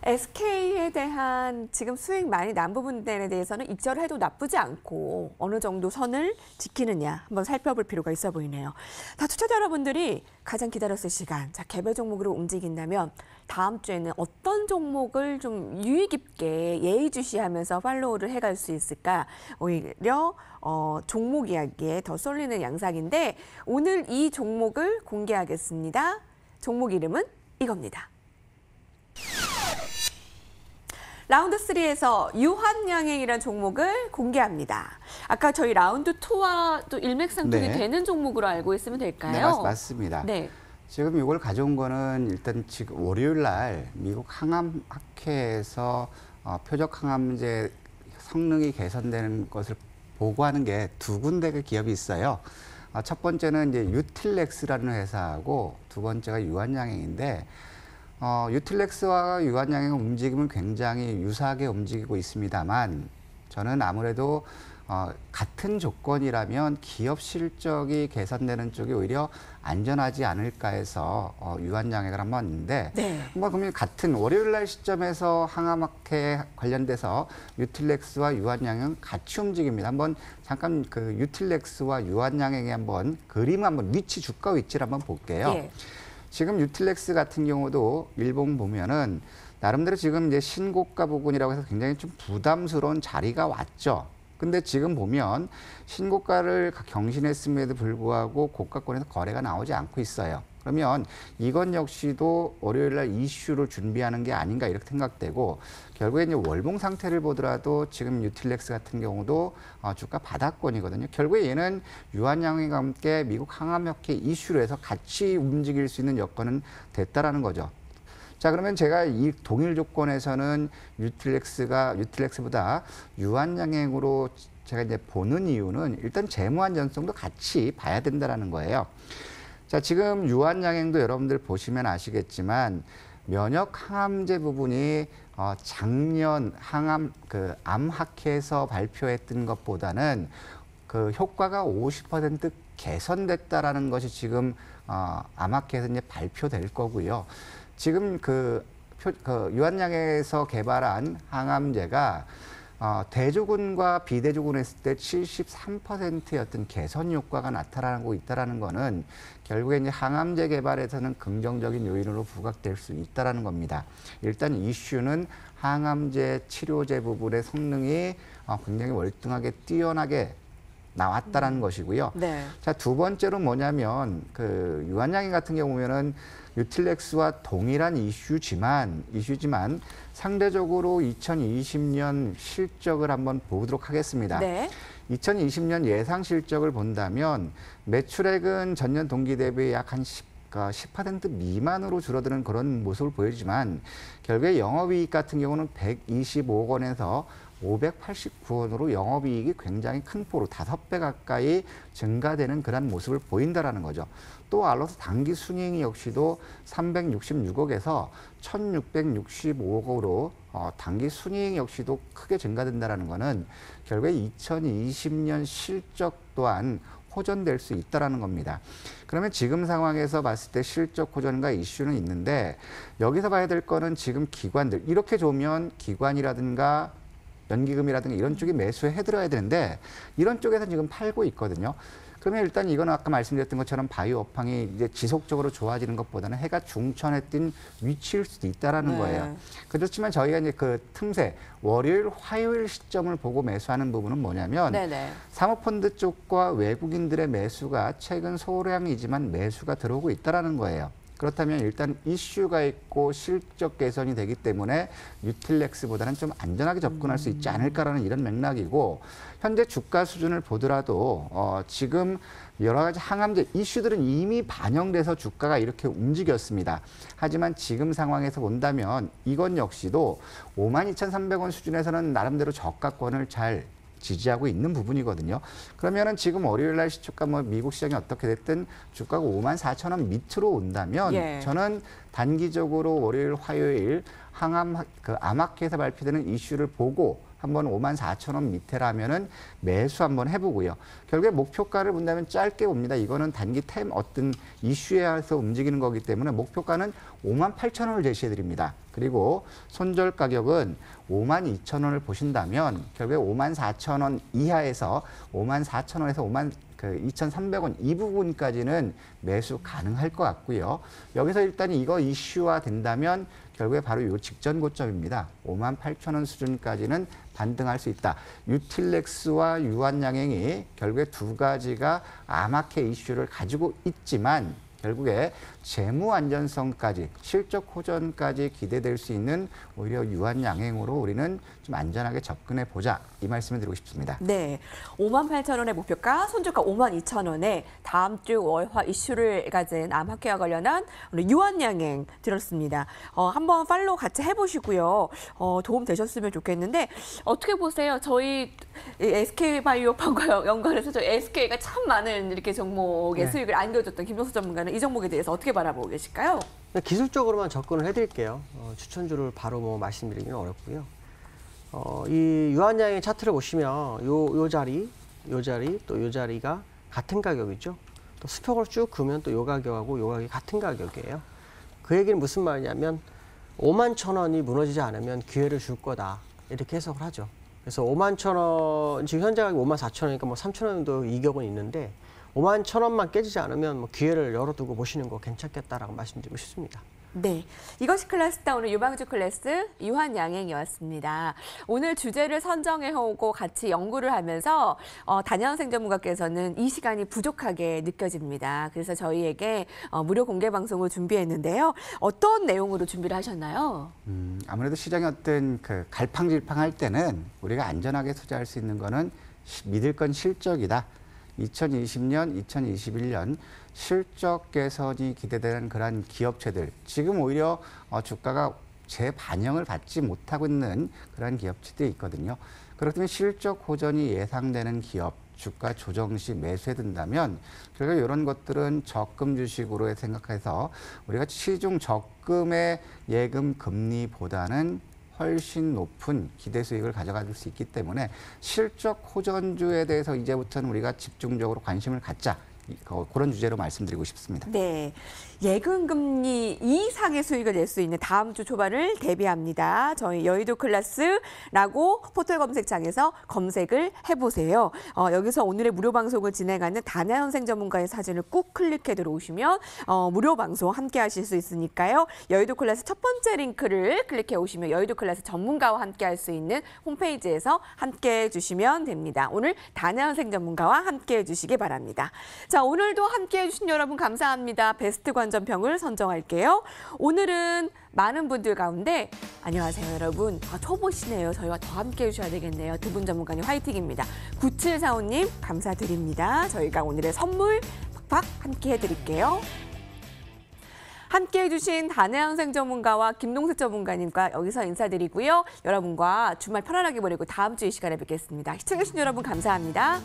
SK에 대한 지금 수익 많이 난 부분들에 대해서는 익절을 해도 나쁘지 않고 어느 정도 선을 지키느냐 한번 살펴볼 필요가 있어 보이네요. 다 투자자 여러분들이 가장 기다렸을 시간, 자 개별 종목으로 움직인다면 다음 주에는 어떤 종목을 좀 유의 깊게 예의주시하면서 팔로우를 해갈 수 있을까? 오히려 종목 이야기에 더 쏠리는 양상인데 오늘 이 종목을 공개하겠습니다. 종목 이름은 이겁니다. 라운드 3에서 유한양행이라는 종목을 공개합니다. 아까 저희 라운드 2와 또 일맥상통이 되는 종목으로 알고 있으면 될까요? 네, 맞습니다. 네. 지금 이걸 가져온 거는 일단 지금 월요일 날 미국 항암학회에서 표적 항암제 성능이 개선되는 것을 보고하는 게 두 군데의 기업이 있어요. 첫 번째는 이제 유틸렉스라는 회사하고 두 번째가 유한양행인데 유틸렉스와 유한양행 움직임은 굉장히 유사하게 움직이고 있습니다만 저는 아무래도 같은 조건이라면 기업 실적이 개선되는 쪽이 오히려 안전하지 않을까 해서 유한양행을 한번 왔는데 한번 그러면 같은 월요일 날 시점에서 항암학회 관련돼서 유틸렉스와 유한양행 같이 움직입니다. 한번 잠깐 그 유틸렉스와 유한양행의 한번 그림 한번 주가 위치를 한번 볼게요. 네. 지금 유틸렉스 같은 경우도 일봉 보면은 나름대로 지금 이제 신고가 부근이라고 해서 굉장히 좀 부담스러운 자리가 왔죠. 근데 지금 보면 신고가를 경신했음에도 불구하고 고가권에서 거래가 나오지 않고 있어요. 그러면 이건 역시도 월요일 날 이슈를 준비하는 게 아닌가 이렇게 생각되고 결국에 이제 월봉 상태를 보더라도 지금 유틸렉스 같은 경우도 주가 바닥권이거든요. 결국에 얘는 유한양행과 함께 미국 항암학회 이슈로 해서 같이 움직일 수 있는 여건은 됐다라는 거죠. 자, 그러면 제가 이 동일 조건에서는 유틸렉스보다 유한양행으로 제가 이제 보는 이유는 일단 재무 안전성도 같이 봐야 된다라는 거예요. 자, 지금 유한양행도 여러분들 보시면 아시겠지만 면역 항암제 부분이 작년 암학회에서 발표했던 것보다는 그 효과가 50% 개선됐다라는 것이 지금 암학회에서 이제 발표될 거고요. 지금 유한양행에서 개발한 항암제가 대조군과 비대조군 했을 때 73%의 어떤 개선 효과가 나타나고 있다는 거는 결국에 이제 항암제 개발에서는 긍정적인 요인으로 부각될 수 있다는 겁니다. 일단 이슈는 항암제 치료제 부분의 성능이 굉장히 월등하게 뛰어나게 나왔다라는 것이고요. 네. 자, 두 번째로 뭐냐면 그 유한양행 같은 경우 보면은 유틸렉스와 동일한 이슈지만 상대적으로 2020년 실적을 한번 보도록 하겠습니다. 네. 2020년 예상 실적을 본다면 매출액은 전년 동기 대비 약 한 10% 미만으로 줄어드는 그런 모습을 보여주지만 결국에 영업이익 같은 경우는 125억 원에서 589원으로 영업이익이 굉장히 큰 폭으로 5배 가까이 증가되는 그런 모습을 보인다라는 거죠. 또 알로스 단기 순이익 역시도 366억에서 1665억으로 단기 순이익 역시도 크게 증가된다라는 거는 결국에 2020년 실적 또한 호전될 수 있다라는 겁니다. 그러면 지금 상황에서 봤을 때 실적 호전과 이슈는 있는데 여기서 봐야 될 거는 지금 기관들 이렇게 좋으면 기관이라든가 연기금이라든가 이런 쪽이 매수해 해드려야 되는데 이런 쪽에서 지금 팔고 있거든요. 그러면 일단 이건 아까 말씀드렸던 것처럼 바이오 업황이 이제 지속적으로 좋아지는 것보다는 해가 중천에 뜬 위치일 수도 있다라는 네. 거예요. 그렇지만 저희가 이제 그 틈새 월요일, 화요일 시점을 보고 매수하는 부분은 뭐냐면 네네. 사모펀드 쪽과 외국인들의 매수가 최근 소량이지만 매수가 들어오고 있다라는 거예요. 그렇다면 일단 이슈가 있고 실적 개선이 되기 때문에 뉴틸렉스보다는 좀 안전하게 접근할 수 있지 않을까라는 이런 맥락이고 현재 주가 수준을 보더라도 지금 여러 가지 항암제 이슈들은 이미 반영돼서 주가가 이렇게 움직였습니다. 하지만 지금 상황에서 본다면 이건 역시도 52,300원 수준에서는 나름대로 저가권을 잘 지지하고 있는 부분이거든요. 그러면은 지금 월요일 날 시초가 뭐 미국 시장이 어떻게 됐든 주가가 54,000원 밑으로 온다면 예. 저는 단기적으로 월요일, 화요일 아마케에서 발표되는 이슈를 보고 한번 54,000원 밑에라면은 매수 한번 해보고요. 결국에 목표가를 본다면 짧게 봅니다. 이거는 단기 어떤 이슈에서 움직이는 거기 때문에 목표가는 58,000원을 제시해드립니다. 그리고 손절 가격은 52,000원을 보신다면 결국에 54,000원 이하에서 54,000원에서 2,300원 이 부분까지는 매수 가능할 것 같고요. 여기서 일단 이거 이슈화 된다면 결국에 바로 이 직전 고점입니다. 58,000원 수준까지는 반등할 수 있다. 유틸렉스와 유한양행이 결국에 두 가지가 아마케 이슈를 가지고 있지만 결국에 재무 안전성까지 실적 호전까지 기대될 수 있는 오히려 유한양행으로 우리는 좀 안전하게 접근해 보자 이 말씀을 드리고 싶습니다. 네, 58,000원의 목표가 손절가 52,000원에 다음 주 월화 이슈를 가진 아마케와 관련한 유한양행 들었습니다. 한번 팔로우 같이 해보시고요. 도움 되셨으면 좋겠는데 어떻게 보세요? 저희 SK바이오팜과 연관해서 저희 SK가 참 많은 이렇게 종목의 네. 수익을 안겨줬던 김종수 전문가는 이 종목에 대해서 어떻게 바라보고 계실까요? 기술적으로만 접근을 해드릴게요. 추천주를 바로 뭐 말씀드리기는 어렵고요. 이 유한양의 차트를 보시면 요 자리, 또 요 자리가 같은 가격이죠. 또 수평으로 쭉 그으면 또 요 가격하고 요 가격이 같은 가격이에요. 그 얘기는 무슨 말이냐면 51,000원이 무너지지 않으면 기회를 줄 거다 이렇게 해석을 하죠. 그래서 51,000원 지금 현재 가격이 54,000원이니까 뭐 3,000원 정도 이격은 있는데 51,000원만 깨지지 않으면 뭐 기회를 열어두고 보시는 거 괜찮겠다라고 말씀드리고 싶습니다. 네, 이것이 클래스다. 오늘 유망주 클래스 유한양행이었습니다. 오늘 주제를 선정해오고 같이 연구를 하면서 단양생 전문가께서는 이 시간이 부족하게 느껴집니다. 그래서 저희에게 무료 공개 방송을 준비했는데요. 어떤 내용으로 준비를 하셨나요? 아무래도 시장이 어떤 갈팡질팡할 때는 우리가 안전하게 투자할 수 있는 거는 믿을 건 실적이다. 2020년, 2021년 실적 개선이 기대되는 그런 기업체들 지금 오히려 주가가 재반영을 받지 못하고 있는 그런 기업체들이 있거든요. 그렇다면 실적 호전이 예상되는 기업 주가 조정 시 매수해 둔다면 결국 이런 것들은 적금 주식으로 생각해서 우리가 시중 적금의 예금 금리보다는 훨씬 높은 기대 수익을 가져갈 수 있기 때문에 실적 호전주에 대해서 이제부터는 우리가 집중적으로 관심을 갖자. 그런 주제로 말씀드리고 싶습니다. 네, 예금금리 이상의 수익을 낼 수 있는 다음 주 초반을 대비합니다. 저희 여의도 클래스라고 포털 검색창에서 검색을 해보세요. 여기서 오늘의 무료 방송을 진행하는 단아현생 전문가의 사진을 꾹 클릭해 들어오시면 무료 방송 함께 하실 수 있으니까요. 여의도 클래스 첫 번째 링크를 클릭해 오시면 여의도 클래스 전문가와 함께 할 수 있는 홈페이지에서 함께 해주시면 됩니다. 오늘 단아현생 전문가와 함께 해주시기 바랍니다. 자, 오늘도 함께 해주신 여러분 감사합니다. 베스트 관전평을 선정할게요. 오늘은 많은 분들 가운데 안녕하세요 여러분. 초보시네요. 저희와 더 함께 해주셔야 되겠네요. 두 분 전문가님 화이팅입니다. 9745님 감사드립니다. 저희가 오늘의 선물 팍팍 함께 해드릴게요. 함께해 주신 단해항생 전문가와 김동석 전문가님과 여기서 인사드리고요. 여러분과 주말 편안하게 보내고 다음 주 이 시간에 뵙겠습니다. 시청해주신 여러분 감사합니다.